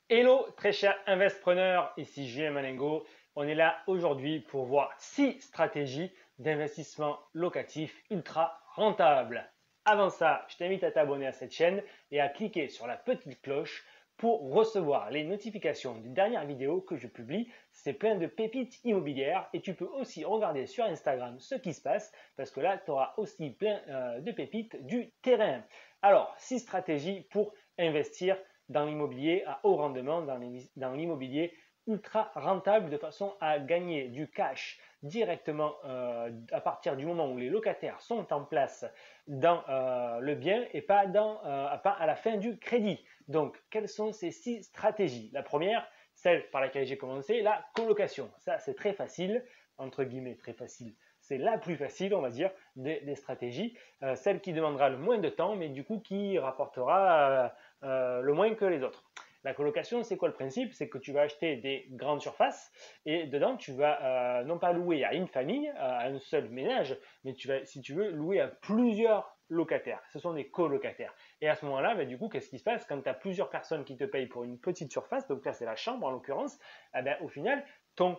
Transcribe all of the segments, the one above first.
Hello très cher investisseur, ici Julien Malengo. On est là aujourd'hui pour voir 6 stratégies d'investissement locatif ultra rentables. Avant ça, je t'invite à t'abonner à cette chaîne et à cliquer sur la petite cloche pour recevoir les notifications des dernières vidéos que je publie. C'est plein de pépites immobilières et tu peux aussi regarder sur Instagram ce qui se passe parce que là, tu auras aussi plein de pépites du terrain. Alors, 6 stratégies pour investir dans l'immobilier à haut rendement, dans l'immobilier ultra rentable de façon à gagner du cash directement à partir du moment où les locataires sont en place dans le bien et pas à la fin du crédit. Donc, quelles sont ces 6 stratégies? La première, celle par laquelle j'ai commencé, la colocation. Ça, c'est très facile, entre guillemets, très facile. C'est la plus facile, on va dire, des stratégies. Celle qui demandera le moins de temps, mais du coup qui rapportera le moins que les autres. La colocation, c'est quoi le principe? C'est que tu vas acheter des grandes surfaces et dedans, tu vas non pas louer à une famille, à un seul ménage, mais tu vas, si tu veux, louer à plusieurs locataires. Ce sont des colocataires. Et à ce moment-là, bah, du coup, qu'est-ce qui se passe quand tu as plusieurs personnes qui te payent pour une petite surface? Donc là, c'est la chambre en l'occurrence. Eh ben, au final, ton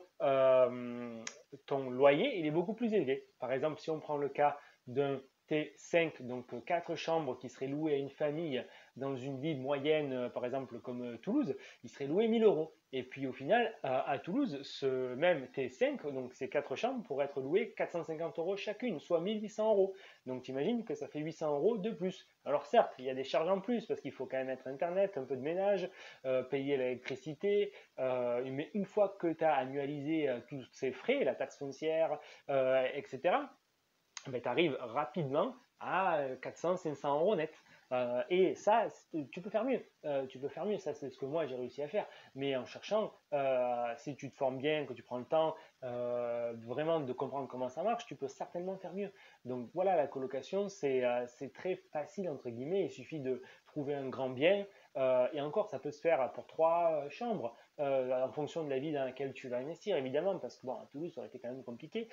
loyer, il est beaucoup plus élevé. Par exemple, si on prend le cas d'un T5, donc 4 chambres qui seraient louées à une famille dans une ville moyenne, par exemple comme Toulouse, il serait loué 1000 euros. Et puis au final, à Toulouse, ce même T5, donc ces 4 chambres, pourraient être louées 450 euros chacune, soit 1800 euros. Donc tu imagines que ça fait 800 euros de plus. Alors certes, il y a des charges en plus parce qu'il faut quand même mettre Internet, un peu de ménage, payer l'électricité, mais une fois que tu as annualisé tous ces frais, la taxe foncière, etc., ben, tu arrives rapidement à 400-500 euros net. Et ça, tu peux faire mieux. Tu peux faire mieux. Ça, c'est ce que moi j'ai réussi à faire. Mais en cherchant, si tu te formes bien, que tu prends le temps vraiment de comprendre comment ça marche, tu peux certainement faire mieux. Donc voilà, la colocation, c'est très facile entre guillemets. Il suffit de trouver un grand bien. Et encore, ça peut se faire pour 3 chambres, en fonction de la ville dans laquelle tu vas investir, évidemment, parce que bon, à Toulouse, ça aurait été quand même compliqué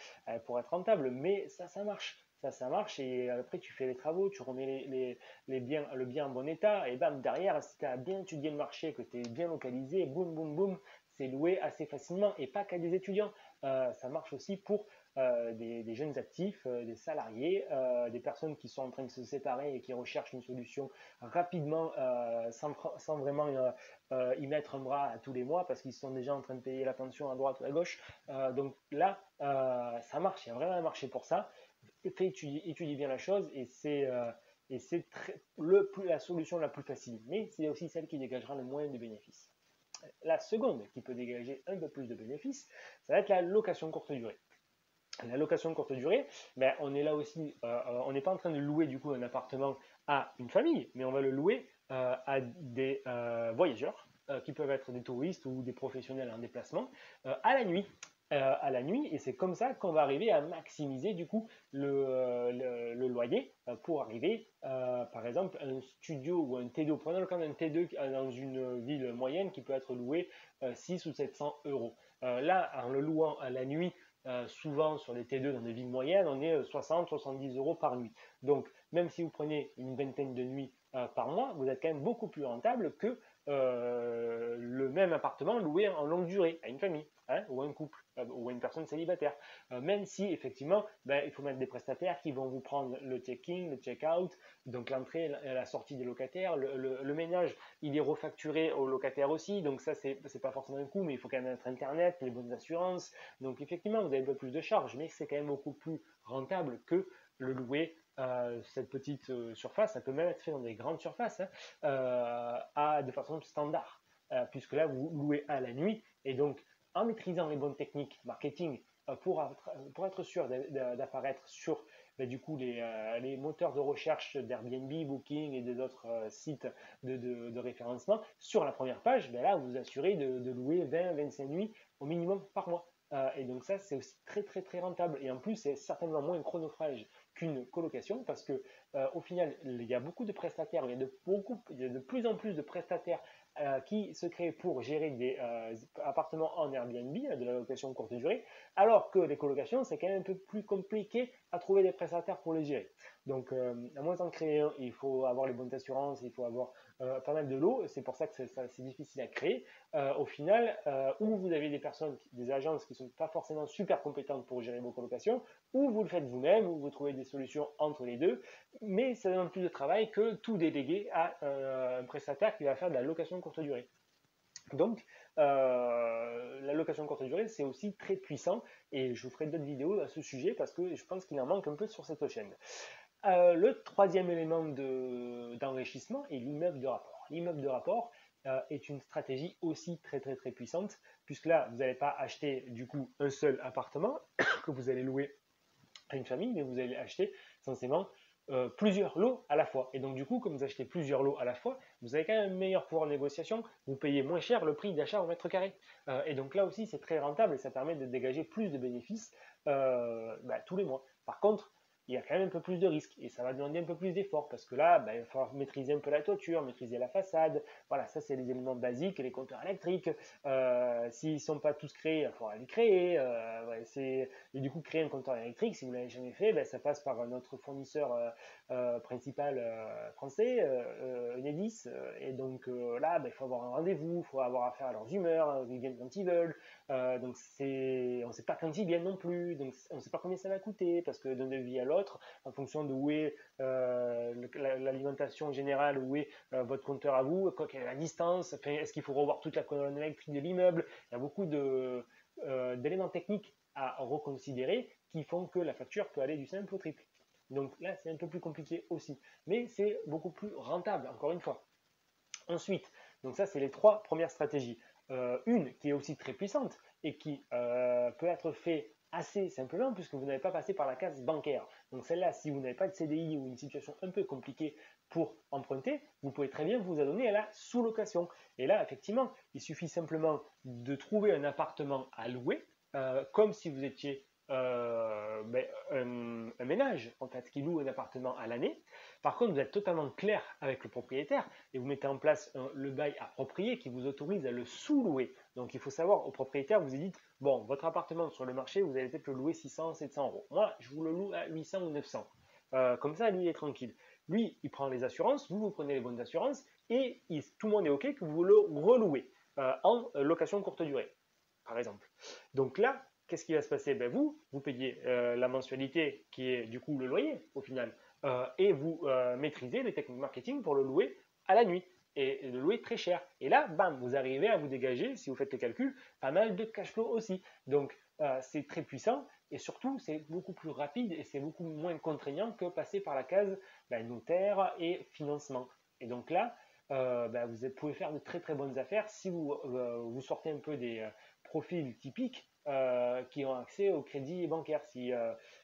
pour être rentable, mais ça marche. Ça marche et après tu fais les travaux, tu remets le bien en bon état et bam, derrière, si tu as bien étudié le marché, que tu es bien localisé, boum, boum, boum, c'est loué assez facilement et pas qu'à des étudiants. Ça marche aussi pour des jeunes actifs, des salariés, des personnes qui sont en train de se séparer et qui recherchent une solution rapidement sans vraiment y mettre un bras à tous les mois parce qu'ils sont déjà en train de payer la pension à droite ou à gauche. Donc là, ça marche, il y a vraiment un marché pour ça. Étudie bien la chose et c'est la solution la plus facile, mais c'est aussi celle qui dégagera le moins de bénéfices. La seconde qui peut dégager un peu plus de bénéfices, ça va être la location courte durée. La location courte durée, ben, on est là aussi, on n'est pas en train de louer du coup un appartement à une famille, mais on va le louer à des voyageurs qui peuvent être des touristes ou des professionnels en déplacement à la nuit, et c'est comme ça qu'on va arriver à maximiser du coup le loyer pour arriver, par exemple, un studio ou un T2. Prenons le cas d'un T2 dans une ville moyenne qui peut être loué 6 ou 700 euros. Là, en le louant à la nuit, souvent sur les T2 dans des villes moyennes, on est 60-70 euros par nuit. Donc, même si vous prenez une vingtaine de nuits par mois, vous êtes quand même beaucoup plus rentable que le même appartement loué en longue durée à une famille, hein, ou à un couple, ou à une personne célibataire. Même si effectivement, ben, il faut mettre des prestataires qui vont vous prendre le check-in, le check-out, donc l'entrée et la sortie des locataires, le ménage, il est refacturé aux locataires aussi, donc ça c'est pas forcément un coût, mais il faut quand même mettre Internet, les bonnes assurances, donc effectivement vous avez un peu plus de charges, mais c'est quand même beaucoup plus rentable que le louer cette petite surface. Ça peut même être fait dans des grandes surfaces, hein, de façon standard, puisque là vous louez à la nuit et donc en maîtrisant les bonnes techniques marketing pour être sûr d'apparaître sur du coup les moteurs de recherche d'Airbnb, Booking et des autres sites de référencement sur la première page, ben là vous vous assurez de louer 20-25 nuits au minimum par mois. Et donc ça c'est aussi très très très rentable et en plus c'est certainement moins chronophage qu'une colocation parce que au final il y a beaucoup de prestataires, il y a de plus en plus de prestataires qui se créent pour gérer des appartements en Airbnb, de la location courte durée, alors que les colocations, c'est quand même un peu plus compliqué à trouver des prestataires pour les gérer. Donc, à moins d'en créer un, il faut avoir les bonnes assurances, il faut avoir pas mal de lots, c'est pour ça que c'est difficile à créer. Au final, ou vous avez des personnes, des agences qui ne sont pas forcément super compétentes pour gérer vos colocations, ou vous le faites vous-même, ou vous trouvez des solutions entre les deux, mais ça demande plus de travail que tout déléguer à un prestataire qui va faire de la location courte durée. Donc, la location courte durée, c'est aussi très puissant et je vous ferai d'autres vidéos à ce sujet parce que je pense qu'il en manque un peu sur cette chaîne. Le troisième élément d'enrichissement est l'immeuble de rapport. L'immeuble de rapport est une stratégie aussi très puissante puisque là, vous n'allez pas acheter du coup un seul appartement que vous allez louer à une famille, mais vous allez acheter censément plusieurs lots à la fois. Et donc du coup, comme vous achetez plusieurs lots à la fois, vous avez quand même un meilleur pouvoir de négociation, vous payez moins cher le prix d'achat au mètre carré. Et donc là aussi, c'est très rentable et ça permet de dégager plus de bénéfices tous les mois. Par contre, il y a quand même un peu plus de risques et ça va demander un peu plus d'efforts parce que là, il va falloir maîtriser un peu la toiture, maîtriser la façade. Voilà, ça c'est les éléments basiques, les compteurs électriques. S'ils ne sont pas tous créés, il faudra les créer. Et du coup, créer un compteur électrique, si vous ne l'avez jamais fait, ça passe par notre fournisseur principal français, Enedis. Et donc là, il faut avoir un rendez-vous, il faut avoir affaire à leurs humeurs, ils viennent quand ils veulent. Donc on ne sait pas quand ils viennent non plus, donc on ne sait pas combien ça va coûter, parce que d'un devis à l'autre, en fonction de où est l'alimentation générale, où est votre compteur à vous, quelle est la distance, est-ce qu'il faut revoir toute la colonne électrique de l'immeuble. Il y a beaucoup d'éléments techniques à reconsidérer qui font que la facture peut aller du simple au triple. Donc là, c'est un peu plus compliqué aussi, mais c'est beaucoup plus rentable, encore une fois. Ensuite, donc ça, c'est les trois premières stratégies. Une qui est aussi très puissante et qui peut être fait assez simplement puisque vous n'avez pas passé par la case bancaire. Donc celle-là, si vous n'avez pas de CDI ou une situation un peu compliquée pour emprunter, vous pouvez très bien vous adonner à la sous-location. Et là, effectivement, il suffit simplement de trouver un appartement à louer, comme si vous étiez un ménage en fait qui loue un appartement à l'année. Par contre, vous êtes totalement clair avec le propriétaire et vous mettez en place le bail approprié qui vous autorise à le sous-louer. Donc il faut savoir au propriétaire, vous dites, bon, votre appartement sur le marché, vous allez peut-être le louer 600, 700 euros. Moi, je vous le loue à 800 ou 900. Comme ça, lui, il est tranquille. Lui, il prend les assurances, vous prenez les bonnes assurances et tout le monde est OK que vous le relouez en location courte durée, par exemple. Donc là, qu'est-ce qui va se passer? Vous payez la mensualité qui est du coup le loyer au final. Et vous maîtrisez les techniques marketing pour le louer à la nuit et le louer très cher. Et là, bam, vous arrivez à vous dégager, si vous faites les calculs, pas mal de cash flow aussi. Donc, c'est très puissant et surtout, c'est beaucoup plus rapide et c'est beaucoup moins contraignant que passer par la case notaire et financement. Et donc là, vous pouvez faire de très bonnes affaires si vous sortez un peu des profils typiques qui ont accès au crédit bancaire. Si,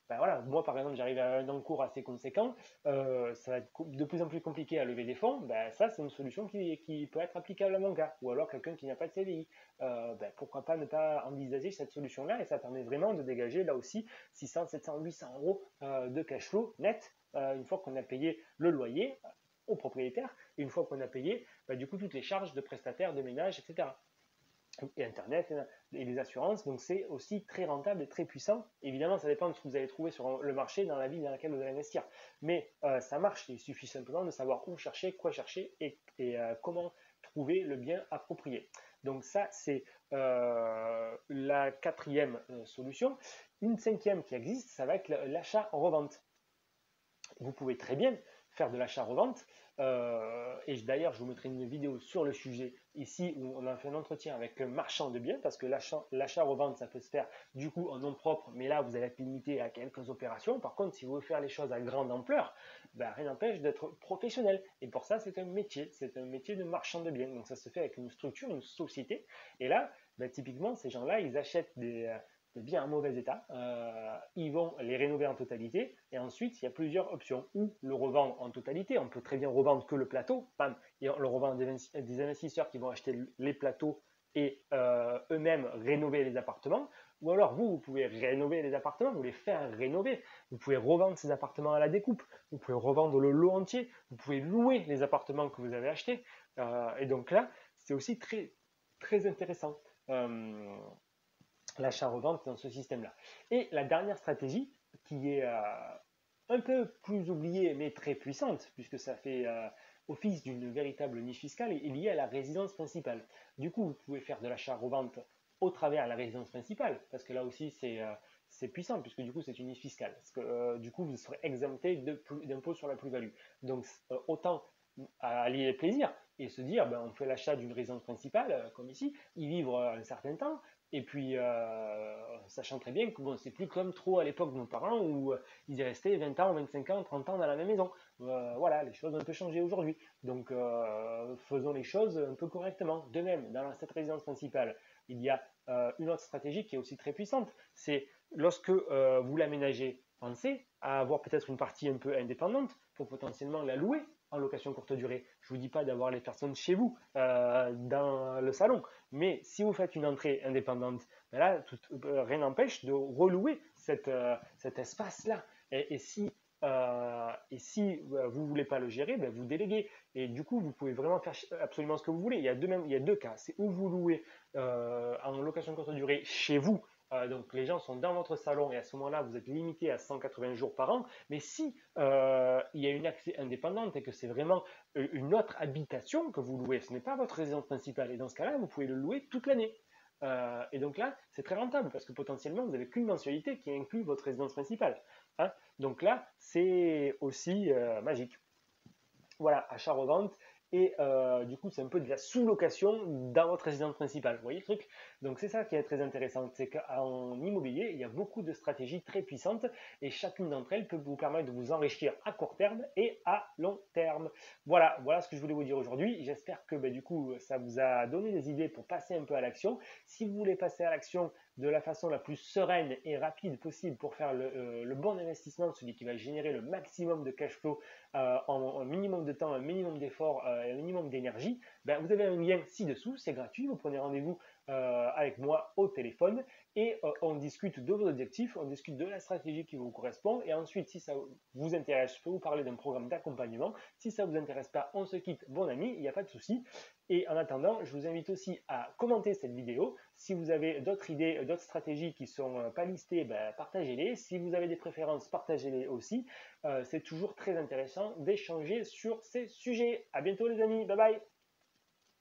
voilà, moi par exemple j'arrive à un encours assez conséquent, ça va être de plus en plus compliqué à lever des fonds, ça c'est une solution qui peut être applicable à mon cas. Ou alors quelqu'un qui n'a pas de CDI, pourquoi pas ne pas envisager cette solution-là et ça permet vraiment de dégager là aussi 600, 700, 800 euros de cash flow net une fois qu'on a payé le loyer au propriétaire et une fois qu'on a payé du coup toutes les charges de prestataires, de ménage, etc. Et Internet et les assurances. Donc c'est aussi très rentable et très puissant. Évidemment, ça dépend de ce que vous allez trouver sur le marché dans la ville dans laquelle vous allez investir. Mais ça marche. Il suffit simplement de savoir où chercher, quoi chercher et comment trouver le bien approprié. Donc ça, c'est la quatrième solution. Une cinquième qui existe, ça va être l'achat-revente. Vous pouvez très bien faire de l'achat-revente. Et d'ailleurs, je vous mettrai une vidéo sur le sujet ici où on a fait un entretien avec un marchand de biens parce que l'achat-revente, ça peut se faire du coup en nom propre, mais là, vous allez être limité à quelques opérations. Par contre, si vous voulez faire les choses à grande ampleur, rien n'empêche d'être professionnel. Et pour ça, c'est un métier de marchand de biens. Donc, ça se fait avec une structure, une société. Et là, typiquement, ces gens-là, ils achètent des biens en mauvais état, ils vont les rénover en totalité et ensuite il y a plusieurs options, ou le revendre en totalité, on peut très bien revendre que le plateau, bam, et on le revend à des investisseurs qui vont acheter les plateaux et eux-mêmes rénover les appartements, ou alors vous pouvez rénover les appartements, vous les faire rénover, vous pouvez revendre ces appartements à la découpe, vous pouvez revendre le lot entier, vous pouvez louer les appartements que vous avez achetés, et donc là c'est aussi très intéressant. L'achat-revente dans ce système-là. Et la dernière stratégie, qui est un peu plus oubliée, mais très puissante, puisque ça fait office d'une véritable niche fiscale est liée à la résidence principale. Du coup, vous pouvez faire de l'achat-revente au travers de la résidence principale, parce que là aussi c'est puissant, puisque du coup c'est une niche fiscale. Parce que du coup vous serez exempté d'impôt sur la plus-value. Donc autant allier les plaisirs et se dire ben, on fait l'achat d'une résidence principale, comme ici, y vivre un certain temps, et puis sachant très bien que bon, c'est plus comme trop à l'époque de nos parents où ils y restaient 20 ans, 25 ans, 30 ans dans la même maison. Voilà, les choses ont un peu changé aujourd'hui. Donc faisons les choses un peu correctement. De même, dans cette résidence principale, il y a une autre stratégie qui est aussi très puissante. C'est lorsque vous l'aménagez, pensez à avoir peut-être une partie un peu indépendante pour potentiellement la louer en location courte durée. Je ne vous dis pas d'avoir les personnes chez vous, dans le salon, mais si vous faites une entrée indépendante, ben là, rien n'empêche de relouer cet espace-là. Et si vous ne voulez pas le gérer, ben vous déléguez. Et du coup, vous pouvez vraiment faire absolument ce que vous voulez. Il y a deux cas. C'est où vous louez en location courte durée chez vous. Donc les gens sont dans votre salon et à ce moment-là, vous êtes limité à 180 jours par an. Mais si il y a une accès indépendante et que c'est vraiment une autre habitation que vous louez, ce n'est pas votre résidence principale. Et dans ce cas-là, vous pouvez le louer toute l'année. Et donc là, c'est très rentable parce que potentiellement, vous n'avez qu'une mensualité qui inclut votre résidence principale. Hein. Donc là, c'est aussi magique. Voilà, achat-revente. Et du coup, c'est un peu de la sous-location dans votre résidence principale. Vous voyez le truc? Donc c'est ça qui est très intéressant. C'est qu'en immobilier, il y a beaucoup de stratégies très puissantes et chacune d'entre elles peut vous permettre de vous enrichir à court terme et à long terme. Voilà ce que je voulais vous dire aujourd'hui. J'espère que du coup, ça vous a donné des idées pour passer un peu à l'action. Si vous voulez passer à l'action de la façon la plus sereine et rapide possible pour faire le bon investissement, celui qui va générer le maximum de cash flow en un minimum de temps, un minimum d'efforts et un minimum d'énergie, ben, vous avez un lien ci-dessous, c'est gratuit, vous prenez rendez-vous avec moi au téléphone et on discute de vos objectifs, on discute de la stratégie qui vous correspond et ensuite si ça vous intéresse, je peux vous parler d'un programme d'accompagnement. Si ça ne vous intéresse pas, on se quitte, bon ami, il n'y a pas de souci. Et en attendant, je vous invite aussi à commenter cette vidéo. Si vous avez d'autres idées, d'autres stratégies qui ne sont pas listées, ben, partagez-les. Si vous avez des préférences, partagez-les aussi. C'est toujours très intéressant d'échanger sur ces sujets. À bientôt les amis, bye bye.